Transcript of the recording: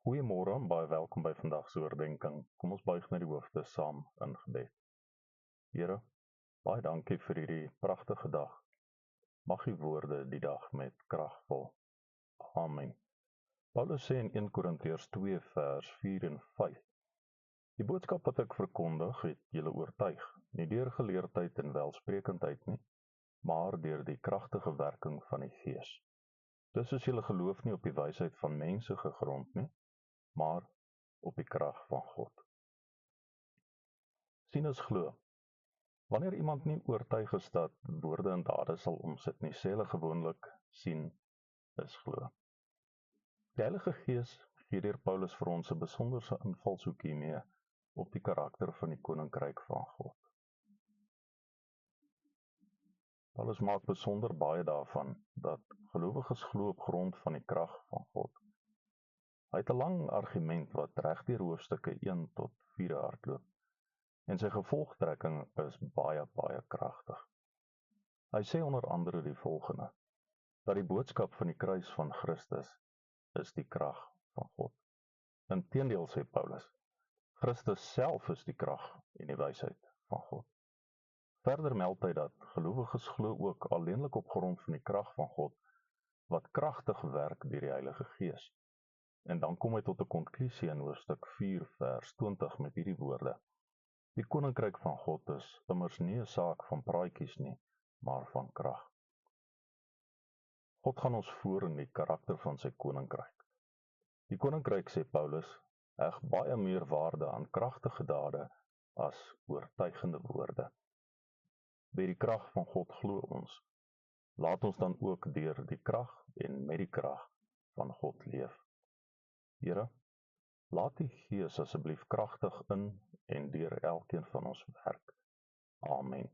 Goeiemôre en baie welkom by vandag se oordeenking. Kom ons buig net die hoofde saam in gebed. Here, baie dankie vir hierdie pragtige dag. Mag U woorde die dag met krag vul. Amen. Paulus sê in 1 Korintiërs 2 vers 4 en 5: Die boodskap wat ek verkondig het julle oortuig, nie deur geleerdheid en welsprekendheid nie, maar deur die kragtige werking van die Gees. Dus is julle geloof nie op die wysheid van mense gegrond nie, maar op die krag van God. Sien is glo. Wanneer iemand nie oortuig is dat woorde en dade sal omsit nie, sê hulle gewoonlik sien is glo. Die Heilige Gees gee deur Paulus vir ons 'n besonderse invalshoek hiermee op die karakter van die koninkryk van God. Paulus maak besonder baie daarvan dat gelowiges glo op grond van die krag van God. Hy het 'n lang argument wat regdeur hoofstukke 1 tot 4 hardloop, en sy gevolgtrekking is baie kragtig. Hy sê onder andere die volgende: dat die boodskap van die kruis van Christus is die krag van God. Inteendeel, sê Paulus, Christus self is die krag en die wysheid van God. Verder meld hy dat gelowiges glo ook alleenlik op grond van die krag van God, wat kragtig werk deur die Heilige Gees. En dan kom hy tot 'n konklusie in hoofstuk 4 vers 20 met hierdie woorde: Die koninkryk van God is immers nie 'n saak van praatjies nie, maar van krag. God gaan ons voor in die karakter van sy koninkryk. Die koninkryk, sê Paulus, heg baie meer waarde aan kragtige dade as oortuigende woorde. By die krag van God glo ons. Laat ons dan ook deur die krag en met die krag van God leef. Here, laat die Gees asseblief kragtig in en deur elkeen van ons werk. Amen.